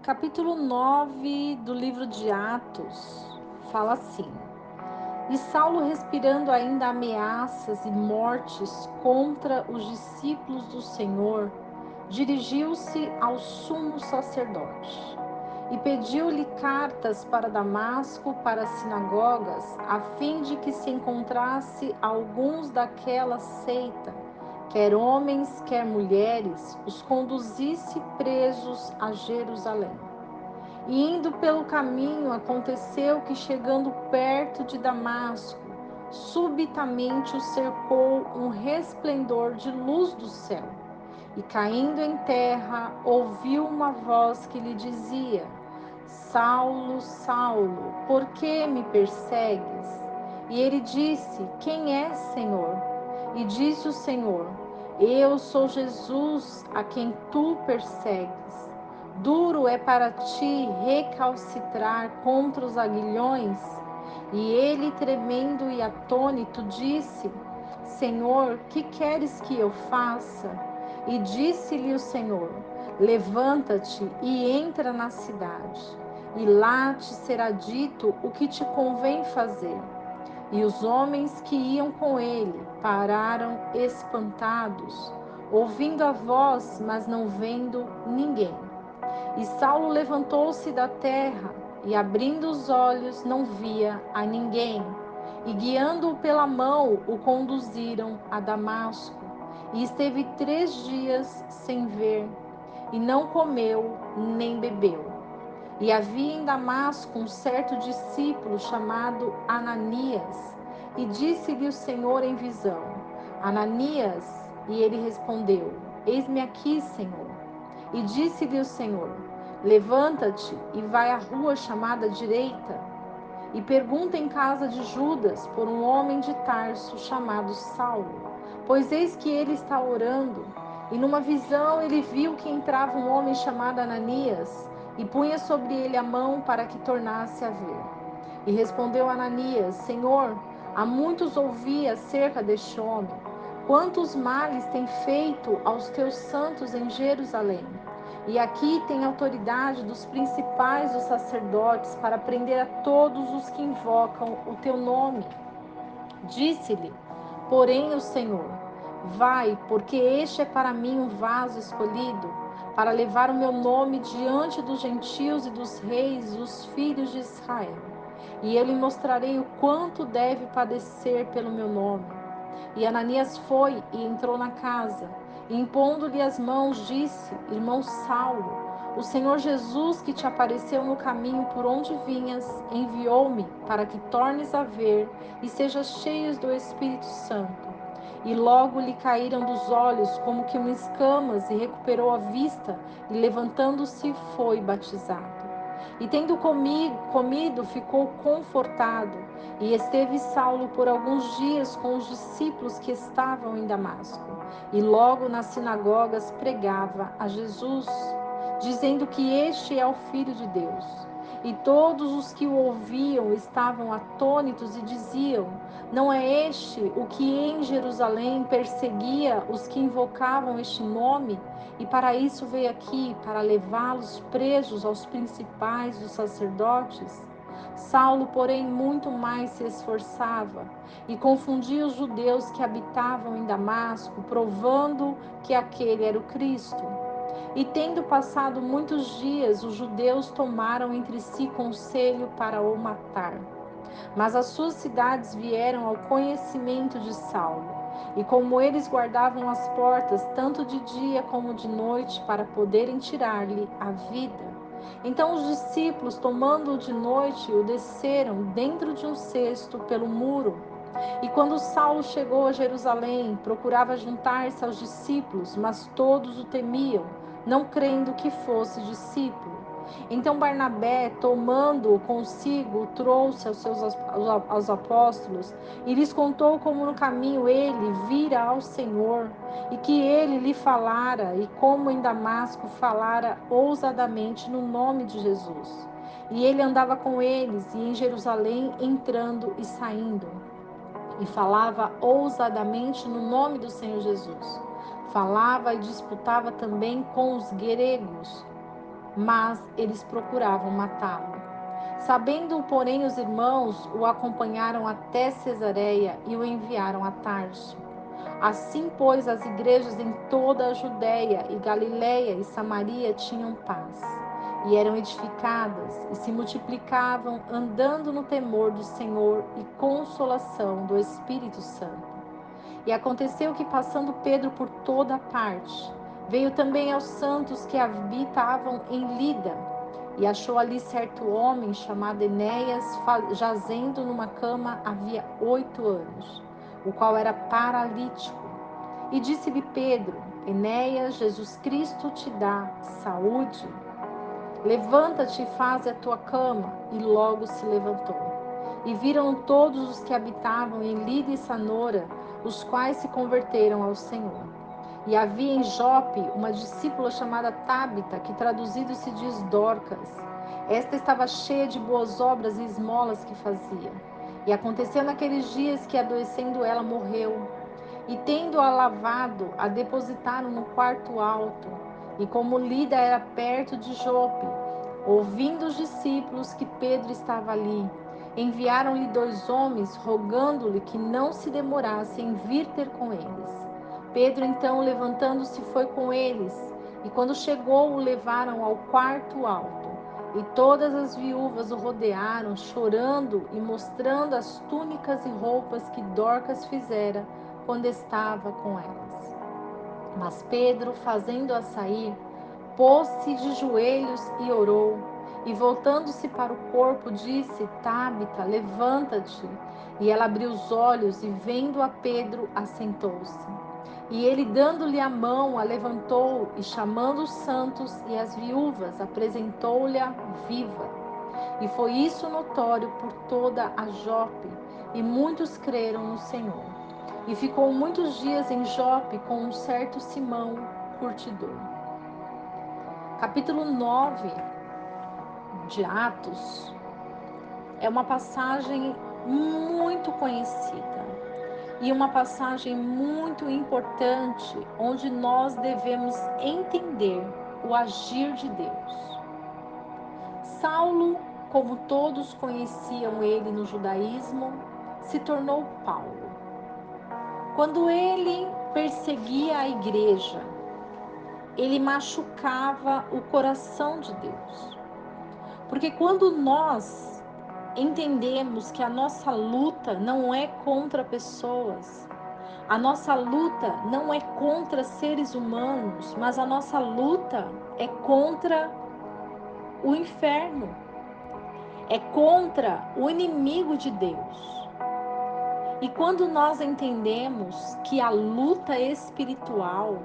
Capítulo 9 do livro de Atos fala assim: E Saulo, respirando ainda ameaças e mortes contra os discípulos do Senhor, dirigiu-se ao sumo sacerdote e pediu-lhe cartas para Damasco, para as sinagogas, a fim de que se encontrasse alguns daquela seita, quer homens, quer mulheres, os conduzisse presos a Jerusalém. E indo pelo caminho, aconteceu que, chegando perto de Damasco, subitamente o cercou um resplendor de luz do céu. E caindo em terra, ouviu uma voz que lhe dizia: Saulo, Saulo, por que me persegues? E ele disse: Quem é, Senhor? E disse o Senhor: Eu sou Jesus, a quem tu persegues. Duro é para ti recalcitrar contra os aguilhões? E ele, tremendo e atônito, disse: Senhor, que queres que eu faça? E disse-lhe o Senhor: Levanta-te e entra na cidade, e lá te será dito o que te convém fazer. E os homens que iam com ele pararam espantados, ouvindo a voz, mas não vendo ninguém. E Saulo levantou-se da terra, e abrindo os olhos não via a ninguém. E guiando-o pela mão, o conduziram a Damasco. E esteve 3 dias sem ver, e não comeu nem bebeu. E havia em Damasco um certo discípulo chamado Ananias. E disse-lhe o Senhor em visão: Ananias. E ele respondeu: Eis-me aqui, Senhor. E disse-lhe o Senhor: Levanta-te e vai à rua chamada Direita, e pergunta em casa de Judas por um homem de Tarso chamado Saulo, pois eis que ele está orando. E numa visão ele viu que entrava um homem chamado Ananias, e punha sobre ele a mão para que tornasse a ver. E respondeu Ananias: Senhor, há muitos ouvi acerca deste homem, quantos males tem feito aos teus santos em Jerusalém. E aqui tem autoridade dos principais dos sacerdotes para prender a todos os que invocam o teu nome. Disse-lhe, porém, o Senhor: Vai, porque este é para mim um vaso escolhido, para levar o meu nome diante dos gentios e dos reis, dos filhos de Israel. E eu lhe mostrarei o quanto deve padecer pelo meu nome. E Ananias foi e entrou na casa, e impondo-lhe as mãos, disse: Irmão Saulo, o Senhor Jesus, que te apareceu no caminho por onde vinhas, enviou-me para que tornes a ver e sejas cheios do Espírito Santo. E logo lhe caíram dos olhos como que escamas, e recuperou a vista, e levantando-se foi batizado. E tendo comido, ficou confortado. E esteve Saulo por alguns dias com os discípulos que estavam em Damasco. E logo nas sinagogas pregava a Jesus, dizendo que este é o Filho de Deus. E todos os que o ouviam estavam atônitos e diziam: não é este o que em Jerusalém perseguia os que invocavam este nome? E para isso veio aqui, para levá-los presos aos principais dos sacerdotes? Saulo, porém, muito mais se esforçava e confundia os judeus que habitavam em Damasco, provando que aquele era o Cristo. E tendo passado muitos dias, os judeus tomaram entre si conselho para o matar. Mas as suas cidades vieram ao conhecimento de Saulo, e como eles guardavam as portas, tanto de dia como de noite, para poderem tirar-lhe a vida, então os discípulos, tomando-o de noite, o desceram dentro de um cesto pelo muro. E quando Saulo chegou a Jerusalém, procurava juntar-se aos discípulos, mas todos o temiam, não crendo que fosse discípulo. Então Barnabé, tomando-o consigo, trouxe aos apóstolos e lhes contou como no caminho ele vira ao Senhor e que ele lhe falara e como em Damasco falara ousadamente no nome de Jesus. E ele andava com eles e em Jerusalém entrando e saindo e falava ousadamente no nome do Senhor Jesus. Falava e disputava também com os gregos, mas eles procuravam matá-lo. Sabendo, porém, os irmãos o acompanharam até Cesareia e o enviaram a Tarso. Assim, pois, as igrejas em toda a Judéia e Galiléia e Samaria tinham paz, e eram edificadas, e se multiplicavam, andando no temor do Senhor e consolação do Espírito Santo. E aconteceu que, passando Pedro por toda a parte, veio também aos santos que habitavam em Lida, e achou ali certo homem chamado Enéas, jazendo numa cama havia 8 anos, o qual era paralítico. E disse-lhe Pedro: Enéas, Jesus Cristo te dá saúde. Levanta-te e faze a tua cama. E logo se levantou. E viram todos os que habitavam em Lida e Sanora, os quais se converteram ao Senhor. E havia em Jope uma discípula chamada Tábita, que traduzido se diz Dorcas. Esta estava cheia de boas obras e esmolas que fazia. E aconteceu naqueles dias que, adoecendo ela, morreu. E tendo-a lavado, a depositaram no quarto alto. E como Lida era perto de Jope, ouvindo os discípulos que Pedro estava ali, enviaram-lhe 2 homens, rogando-lhe que não se demorasse em vir ter com eles. Pedro, então, levantando-se, foi com eles, e quando chegou, o levaram ao quarto alto. E todas as viúvas o rodearam, chorando e mostrando as túnicas e roupas que Dorcas fizera quando estava com elas. Mas Pedro, fazendo-a sair, pôs-se de joelhos e orou. E voltando-se para o corpo, disse: Tábita, levanta-te. E ela abriu os olhos e, vendo a Pedro, assentou-se. E ele, dando-lhe a mão, a levantou e, chamando os santos e as viúvas, apresentou-lhe viva. E foi isso notório por toda a Jope, e muitos creram no Senhor. E ficou muitos dias em Jope com um certo Simão, curtidor. Capítulo 9 de Atos é uma passagem muito conhecida e uma passagem muito importante, onde nós devemos entender o agir de Deus. Saulo, como todos conheciam ele no judaísmo, se tornou Paulo. Quando ele perseguia a igreja, ele machucava o coração de Deus. Porque quando nós entendemos que a nossa luta não é contra pessoas, a nossa luta não é contra seres humanos, mas a nossa luta é contra o inferno, é contra o inimigo de Deus. E quando nós entendemos que a luta espiritual,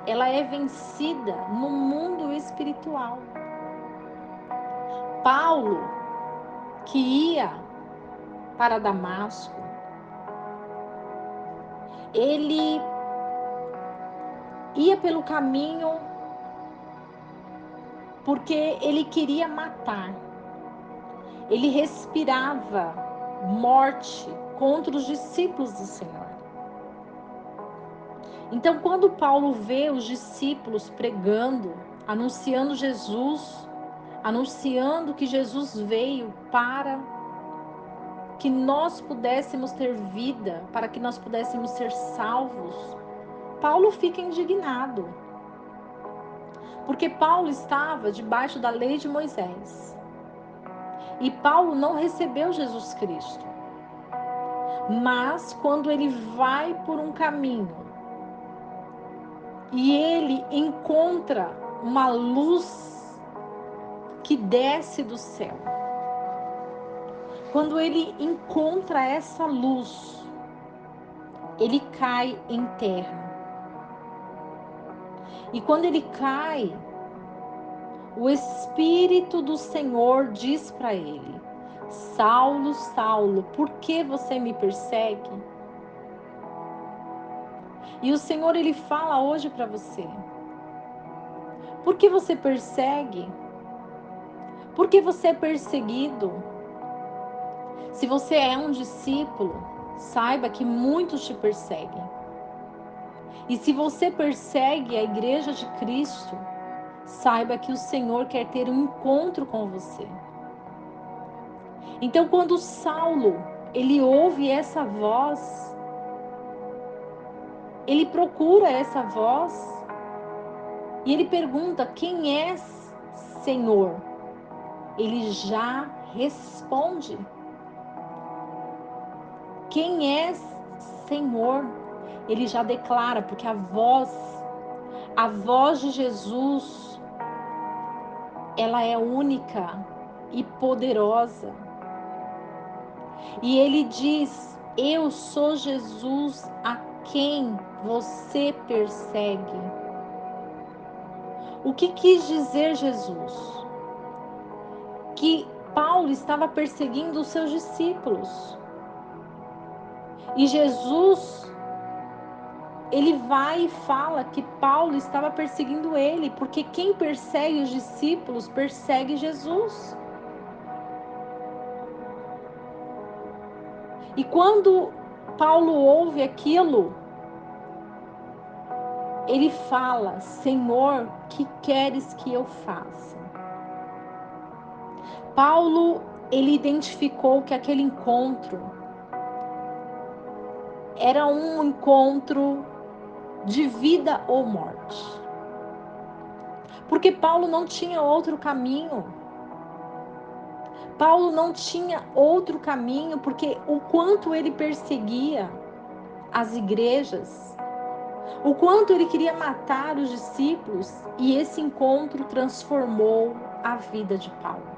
ela é vencida no mundo espiritual. Paulo, que ia para Damasco, ele ia pelo caminho porque ele queria matar. ele respirava morte contra os discípulos do Senhor. Então, quando Paulo vê os discípulos pregando, anunciando Jesus, anunciando que Jesus veio para que nós pudéssemos ter vida, para que nós pudéssemos ser salvos, Paulo fica indignado. Porque Paulo estava debaixo da lei de Moisés. E Paulo não recebeu Jesus Cristo. Mas quando ele vai por um caminho e ele encontra uma luz que desce do céu, quando ele encontra essa luz, ele cai em terra. E quando ele cai, o Espírito do Senhor diz para ele: Saulo, Saulo, por que você me persegue? E o Senhor, ele fala hoje para você: por que você persegue? Por que você é perseguido? Se você é um discípulo, saiba que muitos te perseguem. E se você persegue a igreja de Cristo, saiba que o Senhor quer ter um encontro com você. Então, quando Saulo, ele ouve essa voz, ele procura essa voz e ele pergunta: quem és, Senhor? Ele já responde: quem és, Senhor? Ele já declara, porque a voz de Jesus, ela é única e poderosa. E ele diz: eu sou Jesus a quem você persegue. O que quis dizer Jesus? Que Paulo estava perseguindo os seus discípulos. E Jesus, ele vai e fala que Paulo estava perseguindo ele, porque quem persegue os discípulos persegue Jesus. E quando Paulo ouve aquilo, ele fala: Senhor, que queres que eu faça? Paulo, ele identificou que aquele encontro era um encontro de vida ou morte. Porque Paulo não tinha outro caminho. Paulo não tinha outro caminho, porque o quanto ele perseguia as igrejas, o quanto ele queria matar os discípulos, e esse encontro transformou a vida de Paulo.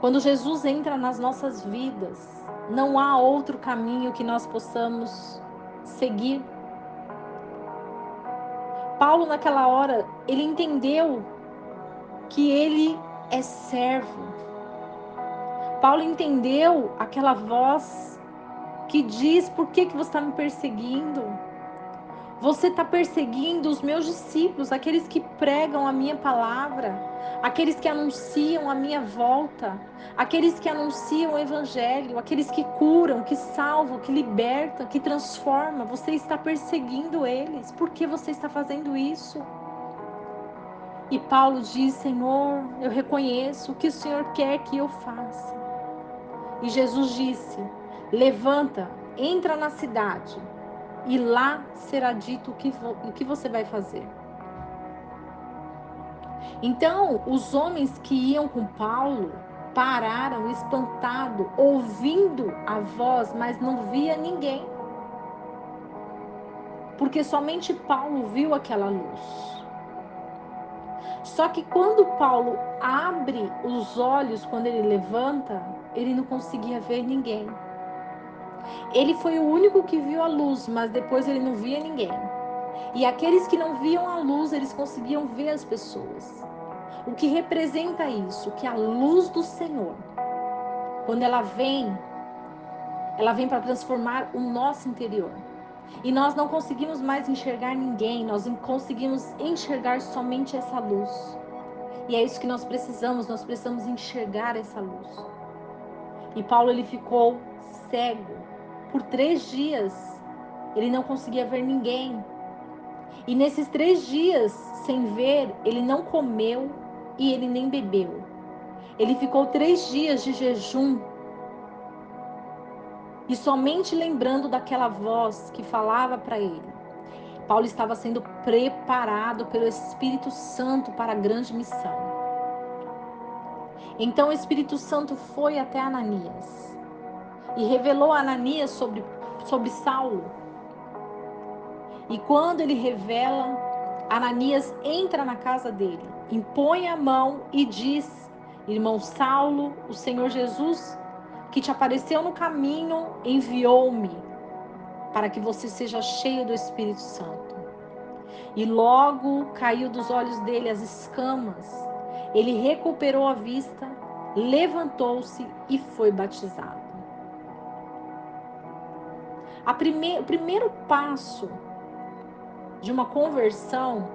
Quando Jesus entra nas nossas vidas, não há outro caminho que nós possamos seguir. Paulo, naquela hora, ele entendeu que ele é servo. Paulo entendeu aquela voz que diz: por que você está me perseguindo? Você está perseguindo os meus discípulos, aqueles que pregam a minha palavra, aqueles que anunciam a minha volta, aqueles que anunciam o evangelho, aqueles que curam, que salvam, que libertam, que transformam. Você está perseguindo eles. Por que você está fazendo isso? E Paulo diz: Senhor, eu reconheço o que o Senhor quer que eu faça. E Jesus disse: levanta, entra na cidade, e lá será dito o que você vai fazer. Então, os homens que iam com Paulo pararam espantados, ouvindo a voz, mas não via ninguém. Porque somente Paulo viu aquela luz. Só que quando Paulo abre os olhos, quando ele levanta, ele não conseguia ver ninguém. Ele foi o único que viu a luz, mas depois ele não via ninguém. E aqueles que não viam a luz, eles conseguiam ver as pessoas. O que representa isso? Que a luz do Senhor, quando ela vem para transformar o nosso interior. E nós não conseguimos mais enxergar ninguém, nós conseguimos enxergar somente essa luz. E é isso que nós precisamos enxergar essa luz. E Paulo, ele ficou cego por 3 dias. Ele não conseguia ver ninguém. E nesses 3 dias, sem ver, ele não comeu e ele nem bebeu. Ele ficou 3 dias de jejum. E somente lembrando daquela voz que falava para ele. Paulo estava sendo preparado pelo Espírito Santo para a grande missão. Então o Espírito Santo foi até Ananias e revelou a Ananias sobre Saulo. E quando ele revela, Ananias entra na casa dele, impõe a mão e diz: irmão Saulo, o Senhor Jesus, que te apareceu no caminho, enviou-me para que você seja cheio do Espírito Santo. E logo caiu dos olhos dele as escamas. Ele recuperou a vista, levantou-se e foi batizado. O primeiro passo de uma conversão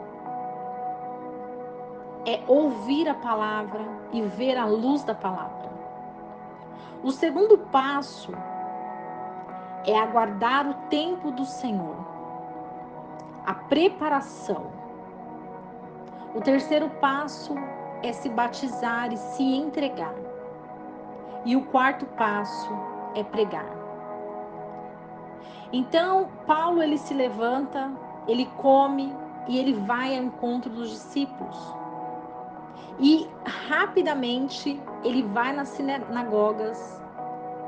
é ouvir a palavra e ver a luz da palavra. O segundo passo é aguardar o tempo do Senhor, a preparação. O terceiro passo é se batizar e se entregar. E o quarto passo é pregar. Então, Paulo, ele se levanta, ele come e ele vai ao encontro dos discípulos. E rapidamente ele vai nas sinagogas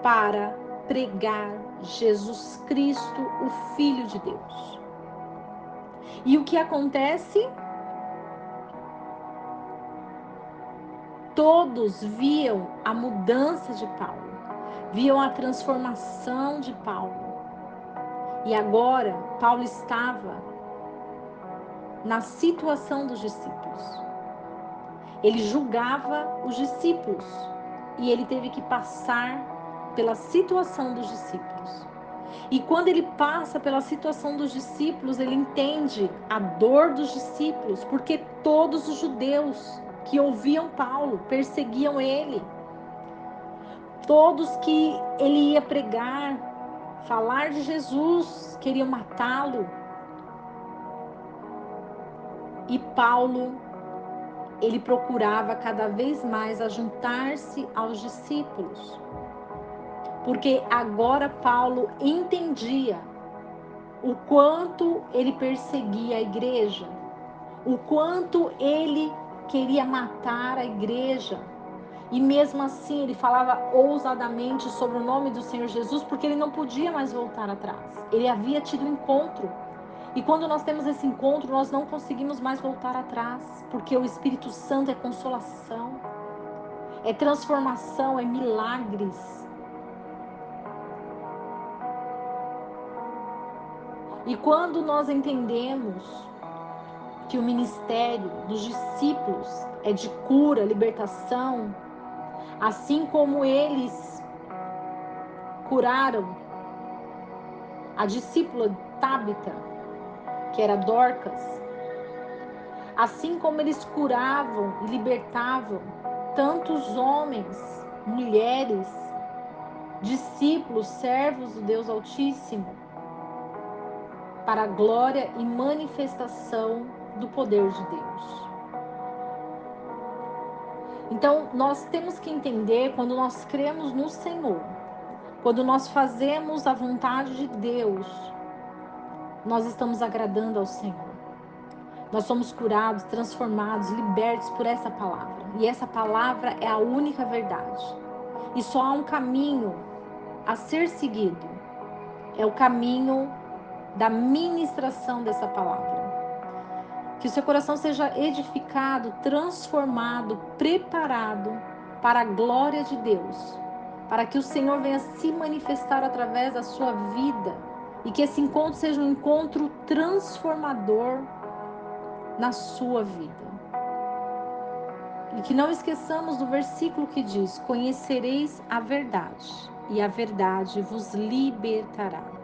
para pregar Jesus Cristo, o Filho de Deus. E o que acontece? Todos viam a mudança de Paulo, viam a transformação de Paulo. E agora, Paulo estava na situação dos discípulos. Ele julgava os discípulos e ele teve que passar pela situação dos discípulos. E quando ele passa pela situação dos discípulos, ele entende a dor dos discípulos, porque todos os judeus que ouviam Paulo perseguiam ele. Todos que ele ia pregar, falar de Jesus, queriam matá-lo. E Paulo, ele procurava cada vez mais ajuntar-se aos discípulos. Porque agora Paulo entendia o quanto ele perseguia a igreja, o quanto ele queria matar a igreja. E mesmo assim ele falava ousadamente sobre o nome do Senhor Jesus, porque ele não podia mais voltar atrás. Ele havia tido um encontro. E quando nós temos esse encontro, nós não conseguimos mais voltar atrás, porque o Espírito Santo é consolação, é transformação, é milagres. E quando nós entendemos que o ministério dos discípulos é de cura, libertação, assim como eles curaram a discípula Tábita, que era Dorcas, assim como eles curavam e libertavam tantos homens, mulheres, discípulos, servos do Deus Altíssimo, para a glória e manifestação do poder de Deus. Então, nós temos que entender, quando nós cremos no Senhor, quando nós fazemos a vontade de Deus, nós estamos agradando ao Senhor. Nós somos curados, transformados, libertos por essa palavra. E essa palavra é a única verdade. E só há um caminho a ser seguido. É o caminho da ministração dessa palavra. Que o seu coração seja edificado, transformado, preparado para a glória de Deus. Para que o Senhor venha se manifestar através da sua vida. E que esse encontro seja um encontro transformador na sua vida. E que não esqueçamos do versículo que diz: conhecereis a verdade, e a verdade vos libertará.